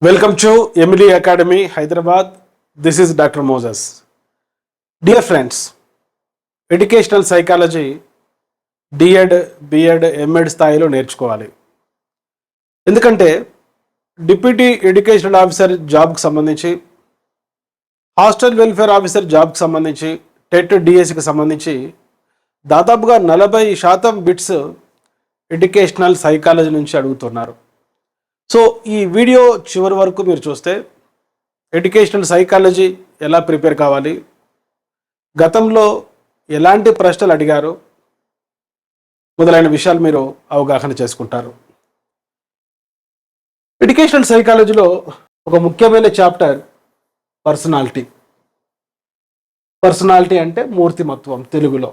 Welcome to Emily Academy, Hyderabad. This is Dr. Moses. Dear friends, educational psychology DEd BEd MEd స్థాయిలో నేర్చుకోవాలి. ఎందుకంటే deputy educational officer జాబ్కి సంబంధించి, hostel welfare officer జాబ్కి సంబంధించి, TET డిఎస్సికి సంబంధించి దాదాపుగా 40% బిట్స్ ఎడ్యుకేషనల్ సైకాలజీ నుంచి అడుగుతున్నారు. సో ఈ వీడియో చివరి వరకు మీరు చూస్తే ఎడ్యుకేషనల్ సైకాలజీ ఎలా ప్రిపేర్ కావాలి, గతంలో ఎలాంటి ప్రశ్నలు అడిగారు మొదలైన విషయాలు మీరు అవగాహన చేసుకుంటారు. ఎడ్యుకేషనల్ సైకాలజీలో ఒక ముఖ్యమైన చాప్టర్ పర్సనాలిటీ. పర్సనాలిటీ అంటే మూర్తిమత్వం తెలుగులో.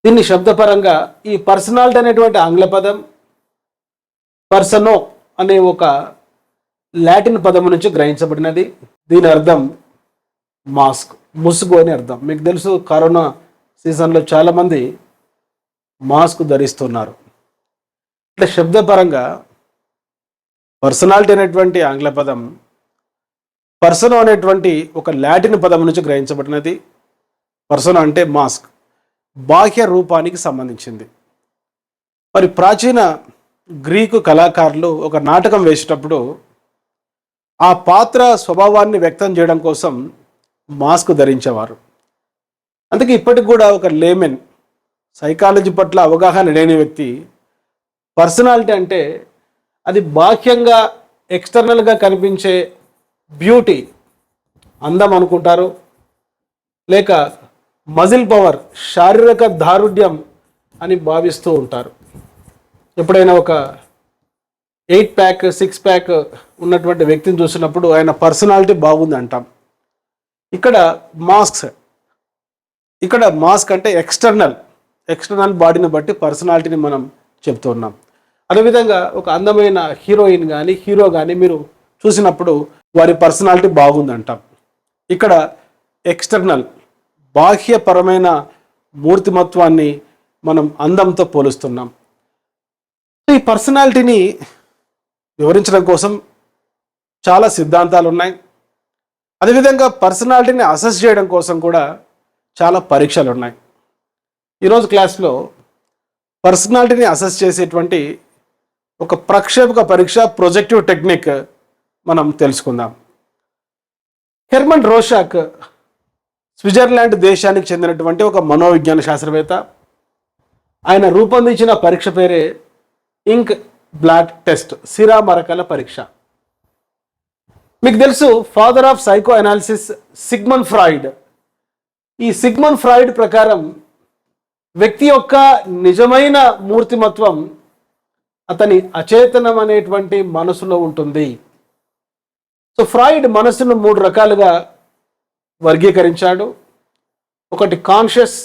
దీన్ని శబ్దపరంగా ఈ పర్సనాలిటీ అనేటువంటి ఆంగ్ల పదం పర్సనో అనే ఒక లాటిన్ పదము నుంచి గ్రహించబడినది. దీని అర్థం మాస్క్, ముసుగు అని అర్థం. మీకు తెలుసు, కరోనా సీజన్లో చాలామంది మాస్క్ ధరిస్తున్నారు. అంటే శబ్దపరంగా పర్సనాలిటీ అనేటువంటి ఆంగ్ల పదం పర్సనో అనేటువంటి ఒక లాటిన్ పదం నుంచి గ్రహించబడినది. పర్సనో అంటే మాస్క్, బాహ్య రూపానికి సంబంధించింది. మరి ప్రాచీన గ్రీకు కళాకారులు ఒక నాటకం వేసేటప్పుడు ఆ పాత్ర స్వభావాన్ని వ్యక్తం చేయడం కోసం మాస్క్ ధరించేవారు. అందుకే ఇప్పటికి కూడా ఒక లేమెన్, సైకాలజీ పట్ల అవగాహన లేని వ్యక్తి పర్సనాలిటీ అంటే అది బాహ్యంగా ఎక్స్టర్నల్గా కనిపించే బ్యూటీ, అందం అనుకుంటారు, లేక మజిల్ పవర్, శారీరక దారుఢ్యం అని భావిస్తూ ఉంటారు. ఎప్పుడైనా ఒక 8 ప్యాక్ 6 ప్యాక్ ఉన్నటువంటి వ్యక్తిని చూసినప్పుడు ఆయన పర్సనాలిటీ బాగుంది అంటాం. ఇక్కడ మాస్క్ అంటే ఎక్స్టర్నల్ బాడీని బట్టి పర్సనాలిటీని మనం చెప్తున్నాం. అదేవిధంగా ఒక అందమైన హీరోయిన్ కానీ హీరో కానీ మీరు చూసినప్పుడు వారి పర్సనాలిటీ బాగుంది అంటాం. ఇక్కడ ఎక్స్టర్నల్ బాహ్యపరమైన మూర్తిమత్వాన్ని మనం అందంతో పోలుస్తున్నాం. ఈ పర్సనాలిటీని వివరించడం కోసం చాలా సిద్ధాంతాలు ఉన్నాయి. అదేవిధంగా పర్సనాలిటీని అసెస్ చేయడం కోసం కూడా చాలా పరీక్షలు ఉన్నాయి. ఈరోజు క్లాస్లో పర్సనాలిటీని అసెస్ చేసేటువంటి ఒక ప్రక్షేపక పరీక్ష, ప్రొజెక్టివ్ టెక్నిక్ మనం తెలుసుకుందాం. హెర్మన్ రోషాక్ స్విట్జర్లాండ్ దేశానికి చెందినటువంటి ఒక మనోవిజ్ఞాన శాస్త్రవేత్త. ఆయన రూపొందించిన పరీక్ష పేరే ఇంక్ బ్లాట్ టెస్ట్, సిరా మరకల పరీక్ష. మీకు తెలుసు, father of psycho analysis Sigmund Freud. ఈ సిగ్మండ్ ఫ్రాయిడ్ ప్రకారం వ్యక్తి యొక్క నిజమైన మూర్తిమత్వం అతని అచేతనం అనేటువంటి మనసులో ఉంటుంది. సో ఫ్రాయిడ్ మనసును 3 రకాలుగా వర్గీకరించాడు. ఒకటి conscious,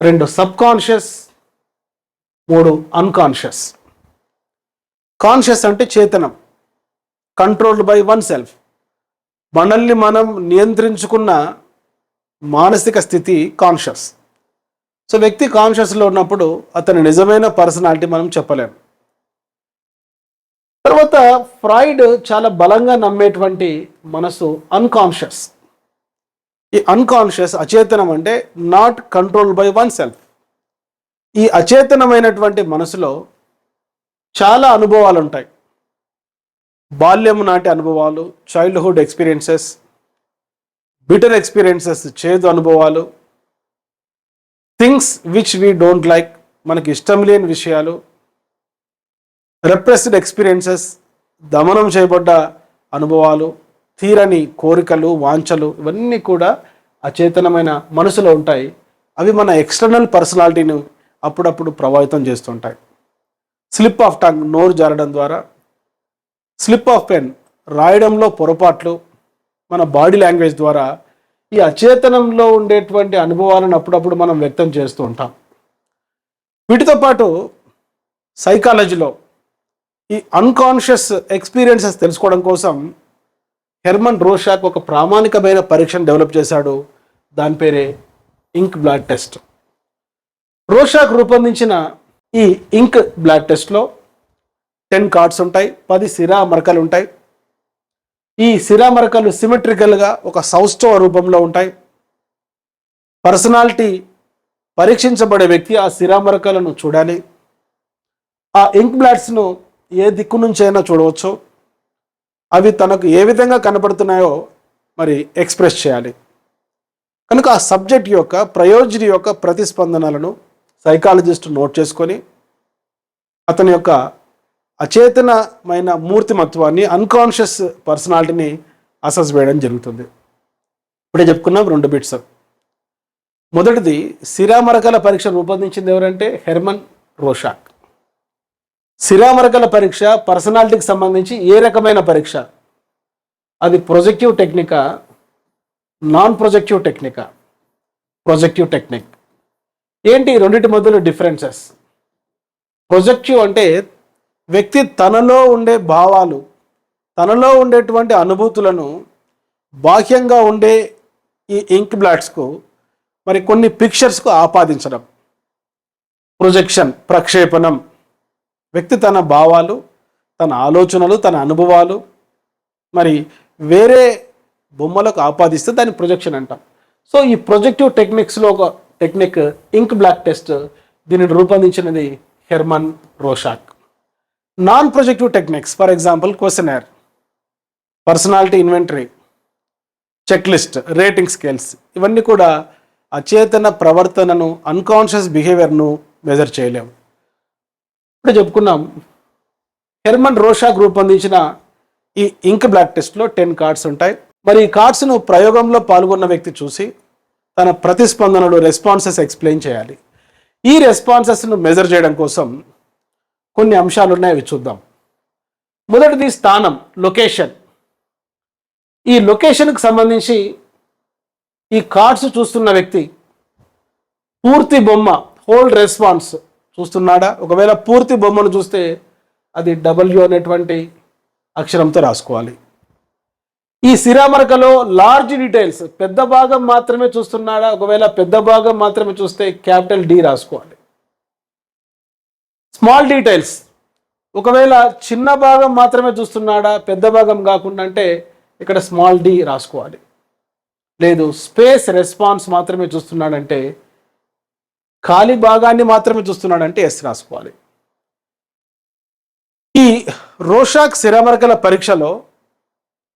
2 sub conscious, 3 unconscious. Conscious అంటే చేతనం, కంట్రోల్డ్ బై వన్ సెల్ఫ్, మనల్ని మనం నియంత్రించుకున్న మానసిక స్థితి కాన్షియస్. సో వ్యక్తి కాన్షియస్లో ఉన్నప్పుడు అతని నిజమైన పర్సనాలిటీ మనం చెప్పలేం. తర్వాత ఫ్రాయిడ్ చాలా బలంగా నమ్మేటువంటి మనసు అన్కాన్షియస్. ఈ అన్కాన్షియస్, అచేతనం అంటే not controlled by one self. ఈ అచేతనమైనటువంటి మనసులో చాలా అనుభవాలు ఉంటాయి. బాల్యం నాటి అనుభవాలు, చైల్డ్హుడ్ ఎక్స్పీరియన్సెస్, బిటర్ ఎక్స్పీరియన్సెస్, చేదు అనుభవాలు, things which we don't like, మనకి ఇష్టం లేని విషయాలు, రెప్రెస్డ్ ఎక్స్పీరియన్సెస్, దమనం చేయబడ్డ అనుభవాలు, తీరని కోరికలు, వాంఛలు, ఇవన్నీ కూడా అచేతనమైన మనసులో ఉంటాయి. అవి మన ఎక్స్టర్నల్ పర్సనాలిటీని అప్పుడప్పుడు ప్రభావితం చేస్తుంటాయి. స్లిప్ ఆఫ్ టంగ్, నోరు జారడం ద్వారా, స్లిప్ ఆఫ్ పెన్, రాయడంలో పొరపాట్లు, మన బాడీ లాంగ్వేజ్ ద్వారా ఈ అచేతనంలో ఉండేటువంటి అనుభవాలను అప్పుడప్పుడు మనం వ్యక్తం చేస్తూ ఉంటాం. వీటితో పాటు సైకాలజీలో ఈ అన్కాన్షియస్ ఎక్స్పీరియన్సెస్ తెలుసుకోవడం కోసం హెర్మన్ రోషాక్ ఒక ప్రామాణికమైన పరీక్షను డెవలప్ చేశాడు. దాని పేరే ఇంక్ బ్లాట్ టెస్ట్. రోషాక్ రూపొందించిన ఈ ఇంక్ బ్లాట్ టెస్ట్లో 10 కార్డ్స్ ఉంటాయి, 10 సిరా మరకలు ఉంటాయి. ఈ సిరా మరకలు సిమెట్రికల్గా ఒక సౌష్ఠవ రూపంలో ఉంటాయి. పర్సనాలిటీ పరీక్షించబడే వ్యక్తి ఆ సిరా మరకలను చూడాలి. ఆ ఇంక్ బ్లాట్స్ను ఏ దిక్కు నుంచైనా చూడవచ్చు. అవి తనకు ఏ విధంగా కనపడుతున్నాయో మరి ఎక్స్ప్రెస్ చేయాలి. కనుక ఆ సబ్జెక్ట్ యొక్క ప్రయోజని యొక్క ప్రతిస్పందనలను సైకాలజిస్ట్ నోట్ చేసుకొని అతని యొక్క అచేతనమైన మూర్తిమత్వాన్ని, అన్కాన్షియస్ పర్సనాలిటీని అసెస్ చేయడం జరుగుతుంది. ఇప్పుడే చెప్పుకున్నాం 2 బిట్స్. మొదటిది సిరామరకల పరీక్ష రూపొందించింది ఎవరంటే హెర్మన్ రోషాక్. సిరామరకల పరీక్ష పర్సనాలిటీకి సంబంధించి ఏ రకమైన పరీక్ష? అది projective Technica, non projective Technica? Projective technique. ఏంటి రెండింటి మధ్యలో డిఫరెన్సెస్? ప్రొజెక్టివ్ అంటే వ్యక్తి తనలో ఉండే భావాలు, తనలో ఉండేటువంటి అనుభూతులను బాహ్యంగా ఉండే ఈ ఇంక్ బ్లాట్స్కు మరి కొన్ని పిక్చర్స్కు ఆపాదించడం. ప్రొజెక్షన్, ప్రక్షేపణం. వ్యక్తి తన భావాలు, తన ఆలోచనలు, తన అనుభవాలు మరి వేరే బొమ్మలకు ఆపాదిస్తే దాన్ని ప్రొజెక్షన్ అంటాం. సో ఈ ప్రొజెక్టివ్ టెక్నిక్స్లో ఒక టెక్నిక్ ఇంక్ బ్లాక్ టెస్ట్. దీనిని రూపొందించినది Hermann Rorschach. Non projective techniques, for example questionnaire, personality inventory, checklist, rating scales, ఇవన్నీ కూడా అచేతన ప్రవర్తనను, అన్కాన్షియస్ బిహేవియర్ను మెజర్ చేయలేము. ఇప్పుడు చెప్పుకున్నాం హెర్మన్ రోషాక్ రూపొందించిన ఈ ఇంక్ బ్లాక్ టెస్ట్లో 10 కార్డ్స్ ఉంటాయి. మరి ఈ కార్డ్స్ను ప్రయోగంలో పాల్గొన్న వ్యక్తి చూసి తన ప్రతిస్పందనలు, రెస్పాన్సెస్ ఎక్స్ప్లెయిన్ చేయాలి. ఈ రెస్పాన్సెస్ను మెజర్ చేయడం కోసం కొన్ని అంశాలు ఉన్నాయి, అవి చూద్దాం. మొదటిది స్థానం, లొకేషన్. ఈ లొకేషన్కి సంబంధించి ఈ కార్డ్స్ చూస్తున్న వ్యక్తి పూర్తి బొమ్మ, హోల్ రెస్పాన్స్ చూస్తున్నాడా? ఒకవేళ పూర్తి బొమ్మను చూస్తే అది W అనేటువంటి అక్షరంతో రాసుకోవాలి. ఈ సిరామరకలో లార్జ్ డీటెయిల్స్, పెద్ద భాగం మాత్రమే చూస్తున్నాడా? ఒకవేళ పెద్ద భాగం మాత్రమే చూస్తే D రాసుకోవాలి. స్మాల్ డీటెయిల్స్, ఒకవేళ చిన్న భాగం మాత్రమే చూస్తున్నాడా, పెద్ద భాగం కాకుండా అంటే ఇక్కడ D రాసుకోవాలి. లేదు స్పేస్ రెస్పాన్స్ మాత్రమే చూస్తున్నాడంటే, ఖాళీ భాగాన్ని మాత్రమే చూస్తున్నాడంటే S రాసుకోవాలి. ఈ రోషాక్ సిరామరకల పరీక్షలో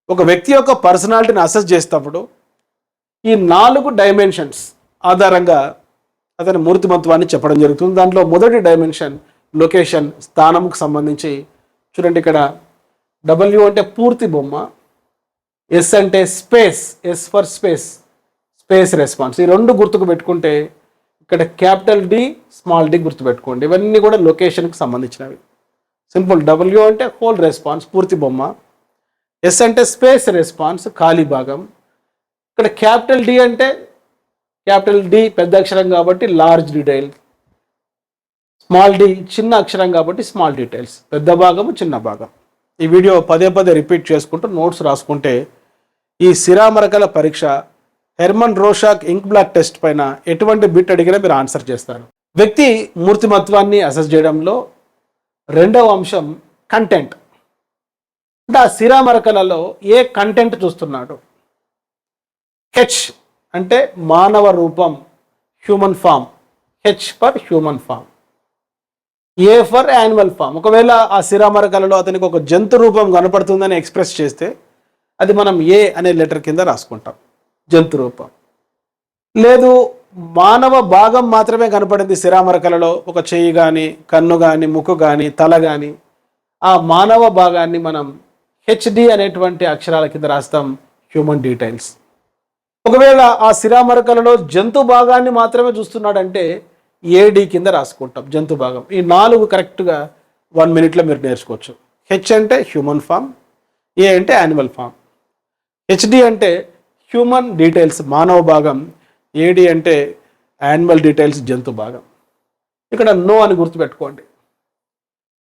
ఒక వ్యక్తి యొక్క పర్సనాలిటీని అసెస్ చేసేటప్పుడు ఈ 4 డైమెన్షన్స్ ఆధారంగా అతని మూర్తిమత్వాన్ని చెప్పడం జరుగుతుంది. దాంట్లో మొదటి డైమెన్షన్ లొకేషన్, స్థానంకు సంబంధించి చూడండి. ఇక్కడ W అంటే పూర్తి బొమ్మ, S అంటే space, S for space, space response. ఈ 2 గుర్తుకు పెట్టుకుంటే ఇక్కడ D, D గుర్తుపెట్టుకోండి. ఇవన్నీ కూడా లొకేషన్కి సంబంధించినవి. సింపుల్. W అంటే హోల్ రెస్పాన్స్, పూర్తి బొమ్మ. S అంటే స్పేస్ రెస్పాన్స్, ఖాళీ భాగం. ఇక్కడ D అంటే D పెద్ద అక్షరం కాబట్టి లార్జ్ డీటెయిల్, d చిన్న అక్షరం కాబట్టి స్మాల్ డీటెయిల్స్, పెద్ద భాగము చిన్న భాగం. ఈ వీడియో పదే రిపీట్ చేసుకుంటూ నోట్స్ రాసుకుంటే ఈ సిరామరకల పరీక్ష Hermon Rorschach ink blot test పైన ఎటువంటి బిట్ అడిగినా మీరు ఆన్సర్ చేస్తారు. వ్యక్తి మూర్తిమత్వాన్ని అసెస్ చేయడంలో రెండవ అంశం కంటెంట్. అంటే ఆ సిరామరకలలో ఏ కంటెంట్ చూస్తున్నాడు? H అంటే మానవ రూపం, human form. H for human form, A for animal form. ఒకవేళ ఆ సిరామరకలలో అతనికి ఒక జంతు రూపం కనపడుతుందని ఎక్స్ప్రెస్ చేస్తే అది మనం A అనే లెటర్ కింద రాసుకుంటాం, జంతు రూపం. లేదు మానవ భాగం మాత్రమే కనపడింది సిరామరకలలో, ఒక చెయ్యి కానీ, కన్ను కానీ, ముక్కు కానీ, తల కానీ, ఆ మానవ భాగాన్ని మనం HD అనేటువంటి అక్షరాల కింద రాస్తాం, హ్యూమన్ డీటెయిల్స్. ఒకవేళ ఆ సిరామరకలలో జంతు భాగాన్ని మాత్రమే చూస్తున్నాడంటే AD కింద రాసుకుంటాం, జంతు భాగం. ఈ 4 కరెక్ట్గా 1 మినిట్లో మీరు నేర్చుకోవచ్చు. H అంటే హ్యూమన్ ఫామ్, A అంటే యానిమల్ ఫామ్, HD అంటే హ్యూమన్ డీటెయిల్స్ మానవ భాగం, AD అంటే యానిమల్ డీటెయిల్స్ జంతు భాగం. ఇక్కడ నో అని గుర్తుపెట్టుకోండి.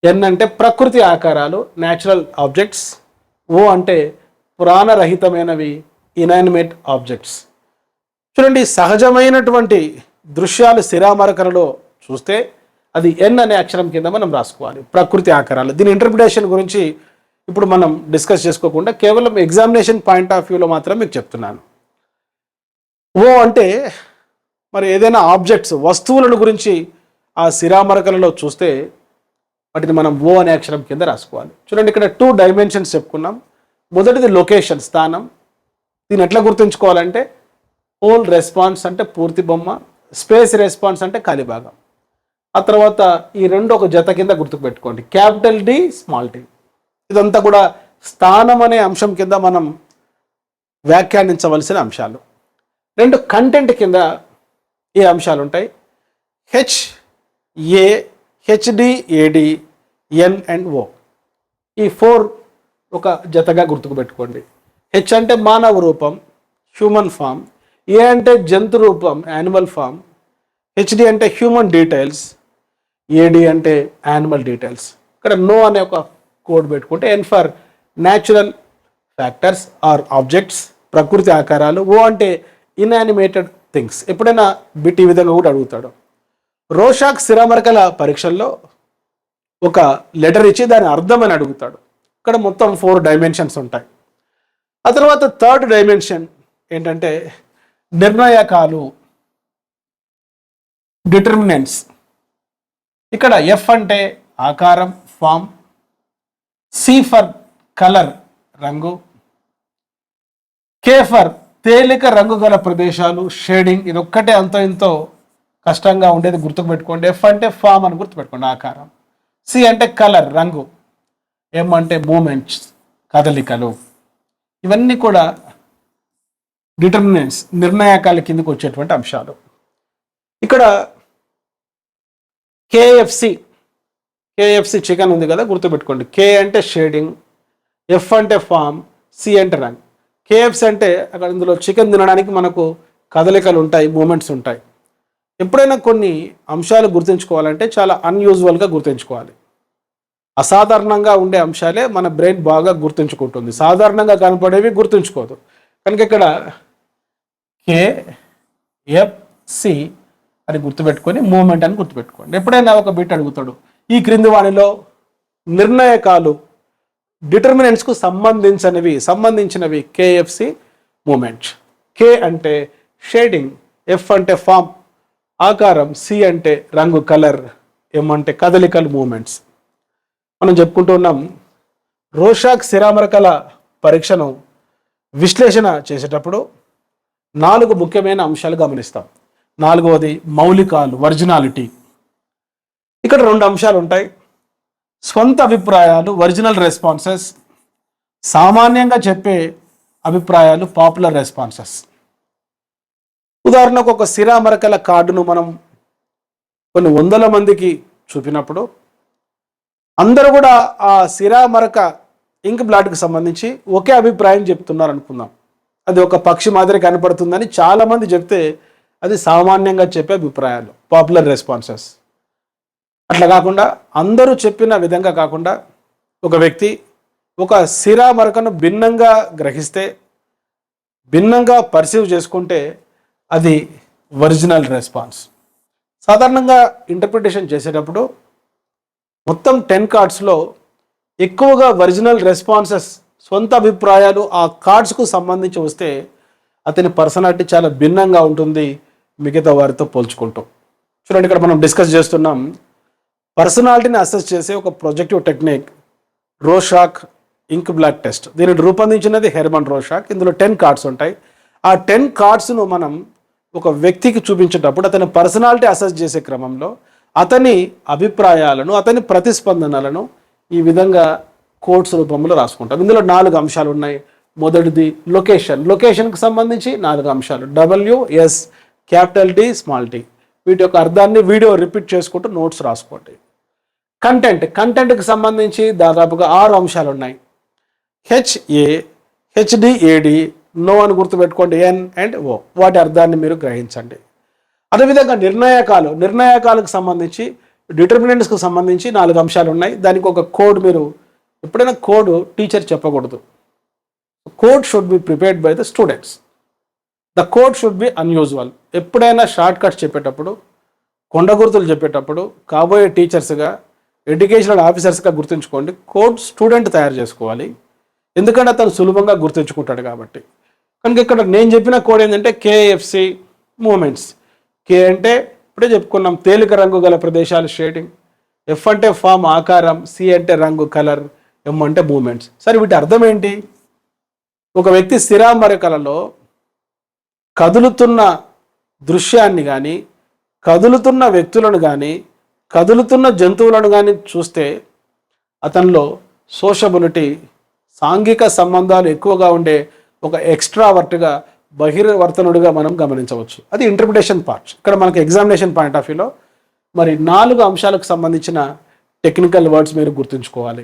N అంటే ప్రకృతి ఆకారాలు, న్యాచురల్ ఆబ్జెక్ట్స్. O అంటే పురాణరహితమైనవి, ఇనానిమేట్ ఆబ్జెక్ట్స్. చూడండి, సహజమైనటువంటి దృశ్యాలు సిరామరకలలో చూస్తే అది ఎన్ అనే అక్షరం కింద మనం రాసుకోవాలి. ప్రకృతి ఆకారాలు. దీని ఇంటర్ప్రిటేషన్ గురించి ఇప్పుడు మనం డిస్కస్ చేసుకోకుండా కేవలం ఎగ్జామినేషన్ పాయింట్ ఆఫ్ వ్యూలో మాత్రం మీకు చెప్తున్నాను. ఓ అంటే మరి ఏదైనా ఆబ్జెక్ట్స్, వస్తువులను గురించి ఆ శిరామరకలలో చూస్తే వాటిని మనం ఓ అనే అక్షరం కింద రాసుకోవాలి. చూడండి, ఇక్కడ 2 డైమెన్షన్స్ చెప్పుకున్నాం. మొదటిది లొకేషన్, స్థానం. దీన్ని ఎట్లా గుర్తుంచుకోవాలంటే హోల్ రెస్పాన్స్ అంటే పూర్తి బొమ్మ, స్పేస్ రెస్పాన్స్ అంటే ఖాళీ భాగం. ఆ తర్వాత ఈ రెండు ఒక జత కింద గుర్తుపెట్టుకోండి, క్యాపిటల్ డి, స్మాల్ డి. ఇదంతా కూడా స్థానం అనే అంశం కింద మనం వ్యాఖ్యానించవలసిన అంశాలు. 2 కంటెంట్ కింద ఈ అంశాలు ఉంటాయి, HA, HD, AD, N and O. ఈ 4 ఒక జతగా గుర్తుకు పెట్టుకోండి. హెచ్ అంటే మానవ రూపం, హ్యూమన్ ఫామ్. ఏ అంటే జంతు రూపం, యానిమల్ ఫామ్. హెచ్డి అంటే హ్యూమన్ డీటెయిల్స్. ఏడి అంటే యానిమల్ డీటెయిల్స్. ఇక్కడ నో అనే ఒక కోడ్ పెట్టుకుంటే N for natural factors or objects, ప్రకృతి ఆకారాలు. ఓ అంటే ఇన్యానిమేటెడ్ థింగ్స్. ఎప్పుడైనా బిట్ ఈ విధంగా కూడా అడుగుతాడు. రోషాక్ శిరామరకల పరీక్షల్లో ఒక లెటర్ ఇచ్చి దాని అర్థం అని అడుగుతాడు. ఇక్కడ మొత్తం 4 డైమెన్షన్స్ ఉంటాయి. ఆ తర్వాత 3rd డైమెన్షన్ ఏంటంటే నిర్ణాయకాలు, డిటర్మినెంట్స్. ఇక్కడ ఎఫ్ అంటే ఆకారం, ఫామ్. సి ఫర్ కలర్, రంగు. కే ఫర్ తేలిక రంగు గల ప్రదేశాలు, షేడింగ్. ఇది ఒక్కటే అంతో ఇంతో కష్టంగా ఉండేది, గుర్తుపెట్టుకోండి. ఎఫ్ అంటే ఫామ్ అని గుర్తుపెట్టుకోండి, ఆకారం. సి అంటే కలర్, రంగు. ఎం అంటే మూమెంట్స్, కదలికలు. ఇవన్నీ కూడా డిటర్మినెంట్స్, నిర్ణాయకాల కిందకు వచ్చేటువంటి అంశాలు. ఇక్కడ కేఎఫ్సి చికెన్ ఉంది కదా, గుర్తుపెట్టుకోండి. కే అంటే షేడింగ్, ఎఫ్ అంటే ఫామ్, సి అంటే రంగ్. కేఎఫ్సి అంటే అక్కడ ఇందులో చికెన్ తినడానికి మనకు కదలికలు ఉంటాయి, మూమెంట్స్ ఉంటాయి. ఎప్పుడైనా కొన్ని అంశాలు గుర్తుంచుకోవాలంటే చాలా అన్యూజువల్గా గుర్తుంచుకోవాలి. అసాధారణంగా ఉండే అంశాలే మన బ్రెయిన్ బాగా గుర్తుంచుకుంటుంది, సాధారణంగా కనపడేవి గుర్తుంచుకోదు. కనుక ఇక్కడ కేఎఫ్సి అని గుర్తుపెట్టుకొని మూమెంట్ అని గుర్తుపెట్టుకోండి. ఎప్పుడైనా ఒక బిట్ అడుగుతాడు, ఈ క్రింది వానిలో నిర్ణాయకాలు, డిటర్మినెంట్స్కు సంబంధించినవి కేఎఫ్సి మూమెంట్స్. కే అంటే షేడింగ్, ఎఫ్ అంటే ఫామ్, ఆకారం. సి అంటే రంగు, కలర్. ఎం అంటే కదలికలు, మూమెంట్స్. మనం చెప్పుకుంటూ ఉన్నాం, రోషాక్ శిరామరకల పరీక్షను విశ్లేషణ చేసేటప్పుడు 4 ముఖ్యమైన అంశాలు గమనిస్తాం. 4వది మౌలికాలు, ఒరిజినాలిటీ. ఇక్కడ 2 అంశాలు ఉంటాయి, స్వంత అభిప్రాయాలు, ఒరిజినల్ రెస్పాన్సెస్. సామాన్యంగా చెప్పే అభిప్రాయాలు, పాపులర్ రెస్పాన్సెస్. ఉదాహరణకు ఒక శిరామరకల కార్డును మనం కొన్ని 100 మందికి చూపినప్పుడు అందరూ కూడా ఆ శిరామరక ఇంక్ బ్లాట్కి సంబంధించి ఒకే అభిప్రాయం చెప్తున్నారు అనుకుందాం. అది ఒక పక్షి మాదిరి కనపడుతుందని చాలామంది చెప్తే అది సామాన్యంగా చెప్పే అభిప్రాయాలు, పాపులర్ రెస్పాన్సెస్. అట్లా కాకుండా అందరూ చెప్పిన విధంగా కాకుండా ఒక వ్యక్తి ఒక శిరామరకను భిన్నంగా గ్రహిస్తే, భిన్నంగా పర్సీవ్ చేసుకుంటే అది ఒరిజినల్ రెస్పాన్స్. సాధారణంగా ఇంటర్ప్రిటేషన్ చేసేటప్పుడు మొత్తం 10 కార్డ్స్లో ఎక్కువగా ఒరిజినల్ రెస్పాన్సెస్, సొంత అభిప్రాయాలు ఆ కార్డ్స్కు సంబంధించి వస్తే అతని పర్సనాలిటీ చాలా భిన్నంగా ఉంటుంది మిగతా వారితో పోల్చుకుంటూ. చూడండి, ఇక్కడ మనం డిస్కస్ చేస్తున్నాం పర్సనాలిటీని అసెస్ చేసే ఒక ప్రొజెక్టివ్ టెక్నిక్, రోషాక్ ఇంక్ బ్లాట్ టెస్ట్. దీనిని రూపొందించినది హెర్మన్ రోషాక్. ఇందులో 10 కార్డ్స్ ఉంటాయి. ఆ 10 కార్డ్స్ను మనం ఒక వ్యక్తికి చూపించేటప్పుడు అతని పర్సనాలిటీ అసెస్ చేసే క్రమంలో అతని అభిప్రాయాలను, అతని ప్రతిస్పందనలను ఈ విధంగా కోడ్స్ రూపంలో రాసుకుంటాం. ఇందులో 4 అంశాలు ఉన్నాయి. మొదటిది లొకేషన్కి సంబంధించి 4 అంశాలు, WS, capital D, small D. వీటి యొక్క అర్థాన్ని వీడియో రిపీట్ చేసుకుంటూ నోట్స్ రాసుకోండి. కంటెంట్కి సంబంధించి దాదాపుగా 6 అంశాలు ఉన్నాయి. హెచ్ఏ, హెచ్డిఏడి, నో అని గుర్తుపెట్టుకోండి, ఎన్ అండ్ ఓ. వాటి అర్థాన్ని మీరు గ్రహించండి. అదేవిధంగా నిర్ణయాకాలకు సంబంధించి, డిటర్మినెంట్స్కి సంబంధించి 4 అంశాలు ఉన్నాయి. దానికి ఒక కోడ్, మీరు ఎప్పుడైనా కోడ్ టీచర్ చెప్పకూడదు. Code should be prepared by the students. The code should be unusual. ఎప్పుడైనా షార్ట్ కట్స్ చెప్పేటప్పుడు కొండ గుర్తులు చెప్పేటప్పుడు కాబోయే టీచర్స్గా, ఎడ్యుకేషనల్ ఆఫీసర్స్గా గుర్తుంచుకోండి. కోడ్ స్టూడెంట్ తయారు చేసుకోవాలి, ఎందుకంటే అతను సులభంగా గుర్తుంచుకుంటాడు కాబట్టి. కనుక ఇక్కడ నేను చెప్పిన కోడ్ ఏంటంటే కేఎఫ్సి మూమెంట్స్. కే అంటే ఇప్పుడే చెప్పుకున్నాం, తేలిక రంగు గల ప్రదేశాలు షేడింగ్. ఎఫ్ అంటే ఫామ్ ఆకారం, సి అంటే రంగు కలర్, ఎం అంటే మూమెంట్స్. సరే వీటి అర్థం ఏంటి? ఒక వ్యక్తి స్థిరామరికలలో కదులుతున్న దృశ్యాన్ని కానీ, కదులుతున్న వ్యక్తులను కానీ, కదులుతున్న జంతువులను కానీ చూస్తే అతనిలో సోషబిలిటీ, సాంఘిక సంబంధాలు ఎక్కువగా ఉండే ఒక ఎక్స్ట్రావర్ట్గా, బహిర్వర్తనుడిగా మనం గమనించవచ్చు. అది ఇంటర్ప్రిటేషన్ పార్ట్. ఇక్కడ మనకు ఎగ్జామినేషన్ పాయింట్ ఆఫ్ వ్యూలో మరి 4 అంశాలకు సంబంధించిన టెక్నికల్ వర్డ్స్ మీరు గుర్తుంచుకోవాలి.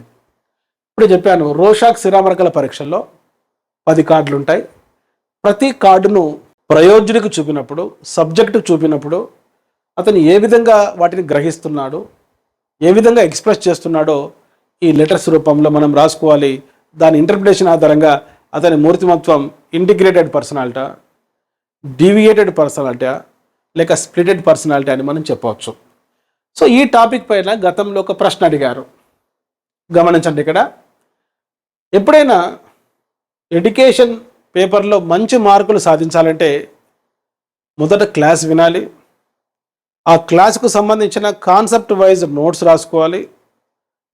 ఇప్పుడు చెప్పాను, రోషాక్ స్థిరామరకల పరీక్షల్లో 10 కార్డులు ఉంటాయి. ప్రతి కార్డును ప్రయోజకుడికి చూపినప్పుడు, సబ్జెక్టుకు చూపినప్పుడు అతను ఏ విధంగా వాటిని గ్రహిస్తున్నాడో, ఏ విధంగా ఎక్స్ప్రెస్ చేస్తున్నాడో ఈ లెటర్స్ రూపంలో మనం రాసుకోవాలి. దాని ఇంటర్ప్రిటేషన్ ఆధారంగా అతని మూర్తిమత్వం ఇంటిగ్రేటెడ్ పర్సనాలిటీ, డీవియేటెడ్ పర్సనాలిటీ, లేక స్ప్లిటెడ్ పర్సనాలిటీ అని మనం చెప్పవచ్చు. సో ఈ టాపిక్ పైన గతంలో ఒక ప్రశ్న అడిగారు, గమనించండి. ఇక్కడ ఎప్పుడైనా ఎడ్యుకేషన్ పేపర్లో మంచి మార్కులు సాధించాలంటే మొదట క్లాస్ వినాలి, ఆ క్లాస్కు సంబంధించిన కాన్సెప్ట్ వైజ్ నోట్స్ రాసుకోవాలి,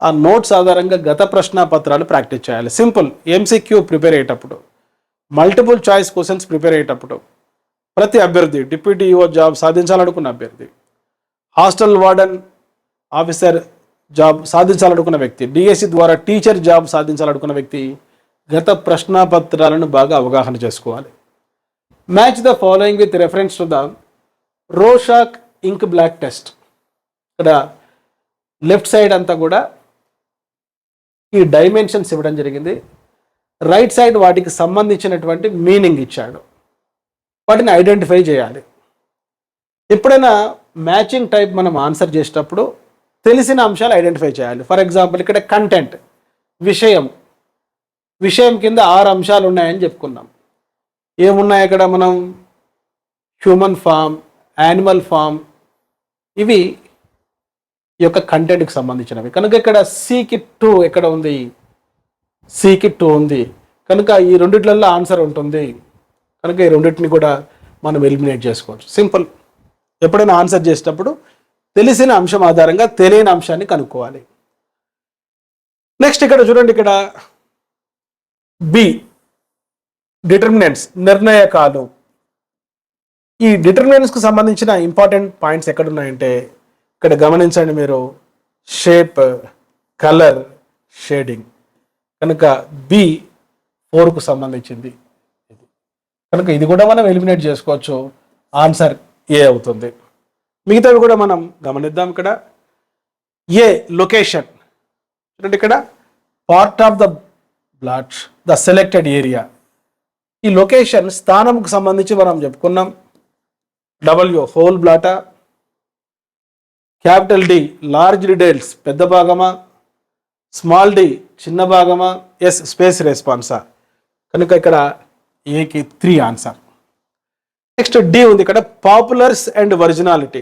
ఆ నోట్స్ ఆధారంగా గత ప్రశ్న పత్రాలు ప్రాక్టీస్ చేయాలి. సింపుల్. ఎంసీక్యూ ప్రిపేర్ అయ్యేటప్పుడు, మల్టిపుల్ చాయిస్ క్వశ్చన్స్ ప్రిపేర్ అయ్యేటప్పుడు ప్రతి అభ్యర్థి, డిప్యూటీ ఈఓ జాబ్ సాధించాలనుకున్న అభ్యర్థి, హాస్టల్ వార్డెన్ ఆఫీసర్ జాబ్ సాధించాలనుకున్న వ్యక్తి, డిఎస్సి ద్వారా టీచర్ జాబ్ సాధించాలనుకున్న వ్యక్తి గత ప్రశ్నపత్రాలను బాగా అవగాహన చేసుకోవాలి. Match the following with reference to the Rorschach ink blot test. ఇక్కడ లెఫ్ట్ సైడ్ అంతా కూడా ఈ డైమెన్షన్స్ ఇవ్వడం జరిగింది, రైట్ సైడ్ వాటికి సంబంధించినటువంటి మీనింగ్ ఇచ్చాడు. వాటిని ఐడెంటిఫై చేయాలి. ఎప్పుడైనా మ్యాచింగ్ టైప్ మనం ఆన్సర్ చేసేటప్పుడు తెలిసిన అంశాలు ఐడెంటిఫై చేయాలి. ఫర్ ఎగ్జాంపుల్ ఇక్కడ కంటెంట్, విషయం కింద 6 అంశాలు ఉన్నాయని చెప్పుకున్నాం. ఏమున్నాయి అక్కడ మనం? హ్యూమన్ ఫామ్, యానిమల్ ఫామ్, ఇవి ఈ యొక్క కంటెంట్కి సంబంధించినవి. కనుక ఇక్కడ సికి 2 ఎక్కడ ఉంది? సికి 2 ఉంది. కనుక ఈ రెండిట్లలో ఆన్సర్ ఉంటుంది. కనుక ఈ రెండింటిని కూడా మనం ఎలిమినేట్ చేసుకోవచ్చు. సింపుల్. ఎప్పుడైనా ఆన్సర్ చేసేటప్పుడు తెలిసిన అంశం ఆధారంగా తెలియని అంశాన్ని కనుక్కోవాలి. నెక్స్ట్ ఇక్కడ చూడండి, ఇక్కడ బి డిటర్మినెంట్స్, నిర్ణయకాలు. ఈ డిటర్మినెంట్స్కు సంబంధించిన ఇంపార్టెంట్ పాయింట్స్ ఎక్కడున్నాయంటే ఇక్కడ గమనించండి మీరు, షేప్, కలర్, షేడింగ్. కనుక బి 4కు సంబంధించింది. కనుక ఇది కూడా మనం ఎలిమినేట్ చేసుకోవచ్చు. ఆన్సర్ ఏ అవుతుంది. మిగతావి కూడా మనం గమనిద్దాం. ఇక్కడ ఏ లొకేషన్, చూడండి ఇక్కడ part of the blot, the selected area. ఈ లొకేషన్ స్థానంకు సంబంధించి మనం చెప్పుకున్నాం. డబ్ల్యూ హోల్ బ్లాటా, క్యాపిటల్ డి లార్జ్ డీటెయిల్స్ పెద్ద భాగమా, స్మాల్ డి చిన్న భాగమా, ఎస్ స్పేస్ రెస్పాన్సా. కనుక ఇక్కడ ఏకి 3 ఆన్సర్. నెక్స్ట్ డి ఉంది ఇక్కడ, పాపులర్స్ అండ్ ఒరిజినాలిటీ.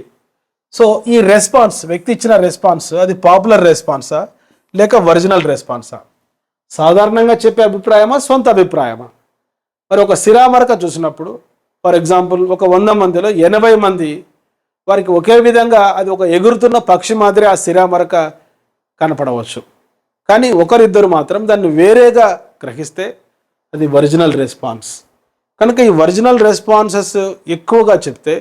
సో ఈ రెస్పాన్స్, వ్యక్తి ఇచ్చిన రెస్పాన్స్ అది పాపులర్ రెస్పాన్సా లేక ఒరిజినల్ రెస్పాన్సా? సాధారణంగా చెప్పే అభిప్రాయమా, సొంత అభిప్రాయమా? మరి ఒక స్థిరామరక చూసినప్పుడు ఫర్ ఎగ్జాంపుల్ ఒక 100 మందిలో 80 మంది వారికి ఒకే విధంగా అది ఒక ఎగురుతున్న పక్షి మాదిరి ఆ స్థిరామరక కనపడవచ్చు. కానీ ఒకరిద్దరు మాత్రం దాన్ని వేరేగా గ్రహిస్తే అది ఒరిజినల్ రెస్పాన్స్. కనుక ఈ ఒరిజినల్ రెస్పాన్సెస్ ఎక్కువగా చెప్తే,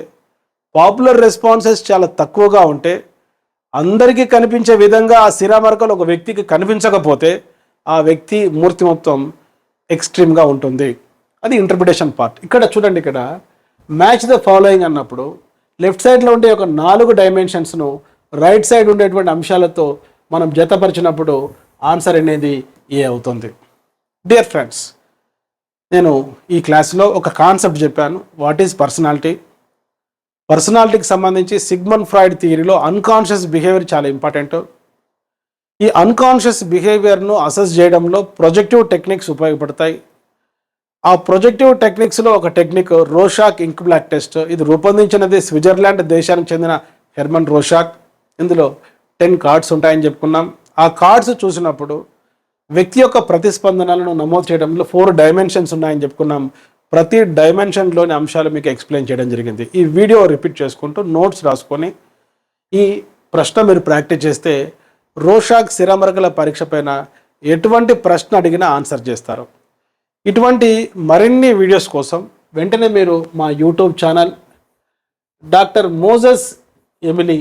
పాపులర్ రెస్పాన్సెస్ చాలా తక్కువగా ఉంటే, అందరికీ కనిపించే విధంగా ఆ స్థిరామరకలు ఒక వ్యక్తికి కనిపించకపోతే ఆ వ్యక్తి మూర్తిమత్వం ఎక్స్ట్రీమ్గా ఉంటుంది. అది ఇంటర్ప్రిటేషన్ పార్ట్. ఇక్కడ చూడండి, ఇక్కడ మ్యాచ్ ద ఫాలోయింగ్ అన్నప్పుడు లెఫ్ట్ సైడ్లో ఉండే ఒక 4 డైమెన్షన్స్ను రైట్ సైడ్ ఉండేటువంటి అంశాలతో మనం జతపరిచినప్పుడు ఆన్సర్ అనేది ఏ అవుతుంది. డియర్ ఫ్రెండ్స్, నేను ఈ క్లాస్లో ఒక కాన్సెప్ట్ చెప్పాను, వాట్ ఈజ్ పర్సనాలిటీ. పర్సనాలిటీకి సంబంధించి సిగ్మండ్ ఫ్రాయిడ్ థియరీలో అన్కాన్షియస్ బిహేవియర్ చాలా ఇంపార్టెంట్. ఈ అన్కాన్షియస్ బిహేవియర్ను అసెస్ చేయడంలో ప్రొజెక్టివ్ టెక్నిక్స్ ఉపయోగపడతాయి. ఆ ప్రొజెక్టివ్ టెక్నిక్స్లో ఒక technique Rorschach ink blot test. ఇది రూపొందించినది స్విట్జర్లాండ్ దేశానికి చెందిన హెర్మన్ రోషాక్. ఇందులో 10 కార్డ్స్ ఉంటాయని చెప్పుకున్నాం. ఆ కార్డ్స్ చూసినప్పుడు వ్యక్తి యొక్క ప్రతిస్పందనలను నమోదు చేయడంలో 4 డైమెన్షన్స్ ఉన్నాయని చెప్పుకున్నాం. ప్రతి డైమెన్షన్లోని అంశాలు మీకు ఎక్స్ప్లెయిన్ చేయడం జరిగింది. ఈ వీడియో రిపీట్ చేసుకుంటూ నోట్స్ రాసుకొని ఈ ప్రశ్న మీరు ప్రాక్టీస్ చేస్తే రోషాక్ శిరమరకల పరీక్ష పైన ఎటువంటి ప్రశ్న అడిగినా ఆన్సర్ చేస్తారు. ఇటువంటి మరిన్ని వీడియోస్ కోసం వెంటనే మీరు మా YouTube channel doctor Moses Emily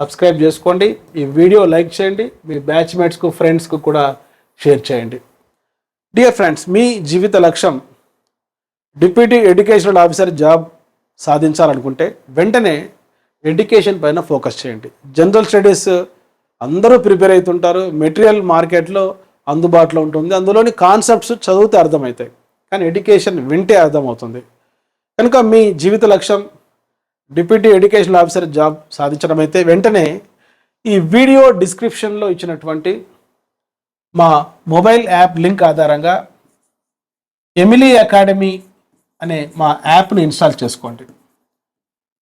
subscribe చేసుకోండి. ఈ వీడియో లైక్ చేయండి. మీ బ్యాచ్మేట్స్కు ఫ్రెండ్స్కు కూడా షేర్ చేయండి. డియర్ ఫ్రెండ్స్, మీ జీవిత లక్ష్యం డిప్యూటీ ఎడ్యుకేషనల్ ఆఫీసర్ జాబ్ సాధించాలనుకుంటే వెంటనే ఎడ్యుకేషన్ పైన ఫోకస్ చేయండి. జనరల్ స్టడీస్ అందరూ ప్రిపేర్ అవుతుంటారు, మెటీరియల్ మార్కెట్లో అందుబాటులో ఉంటుంది, అందులోని కాన్సెప్ట్స్ చదివితే అర్థమవుతాయి, కానీ ఎడ్యుకేషన్ వింటే అర్థమవుతుంది. కనుక మీ జీవిత లక్ష్యం డిప్యూటీ ఎడ్యుకేషనల్ ఆఫీసర్ జాబ్ సాధించడం అయితే వెంటనే ఈ వీడియో డిస్క్రిప్షన్లో ఇచ్చినటువంటి మా మొబైల్ యాప్ లింక్ ఆధారంగా ఎమిలీ అకాడమీ అనే మా యాప్ని ఇన్స్టాల్ చేసుకోండి.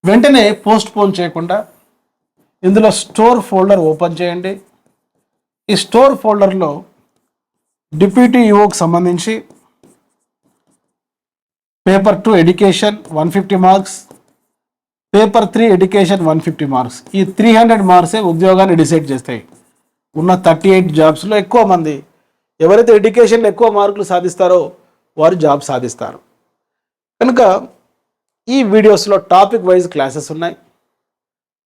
వెంటనే పోస్ట్ పోన్ చేయకుండా ఇందులో స్టోర్ ఫోల్డర్ ఓపెన్ చేయండి. ఈ స్టోర్ ఫోల్డర్లో డిప్యూటీ ఈఓకి సంబంధించి paper 2 education 150 marks, paper 3 education 150 marks. ఈ 300 మార్క్సే ఉద్యోగాన్ని డిసైడ్ చేస్తాయి. ఉన్న 38 జాబ్స్లో ఎక్కువ మంది ఎవరైతే ఎడ్యుకేషన్లో ఎక్కువ మార్కులు సాధిస్తారో వారు జాబ్ సాధిస్తారు. కనుక ఈ వీడియోస్లో టాపిక్ వైజ్ క్లాసెస్ ఉన్నాయి,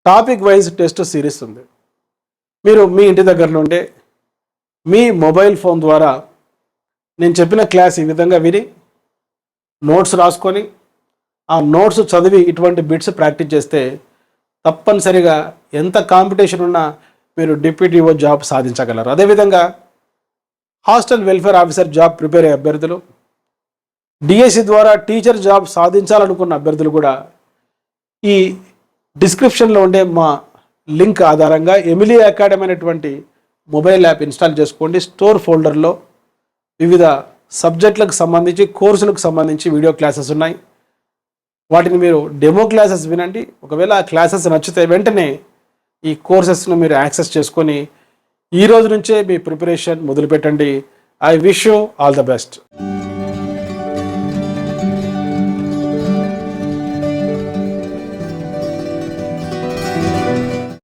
టాపిక్ వైజ్ టెస్ట్ సిరీస్ ఉంది. మీరు మీ ఇంటి దగ్గర నుండే మీ మొబైల్ ఫోన్ ద్వారా నేను చెప్పిన క్లాస్ ఈ విధంగా విని నోట్స్ రాసుకొని ఆ నోట్స్ చదివి ఇటువంటి బిట్స్ ప్రాక్టీస్ చేస్తే తప్పనిసరిగా ఎంత కాంపిటీషన్ ఉన్నా మీరు డిప్యూటీ ఈఓ జాబ్ సాధించగలరు. అదేవిధంగా hostel welfare officer job prepare అయ్యే అభ్యర్థులు, డిఎస్సి ద్వారా టీచర్ జాబ్ సాధించాలనుకున్న అభ్యర్థులు కూడా ఈ డిస్క్రిప్షన్లో ఉండే మా లింక్ ఆధారంగా ఎమిలీ అకాడమీ అనేటువంటి మొబైల్ యాప్ ఇన్స్టాల్ చేసుకోండి. స్టోర్ ఫోల్డర్లో వివిధ సబ్జెక్టులకు సంబంధించి కోర్సులకు సంబంధించి వీడియో క్లాసెస్ ఉన్నాయి. వాటిని మీరు డెమో క్లాసెస్ వినండి. ఒకవేళ ఆ క్లాసెస్ నచ్చితే వెంటనే ఈ కోర్సెస్ను మీరు యాక్సెస్ చేసుకొని ఈ రోజు నుంచే మీ ప్రిపరేషన్ మొదలుపెట్టండి. I wish you all the best.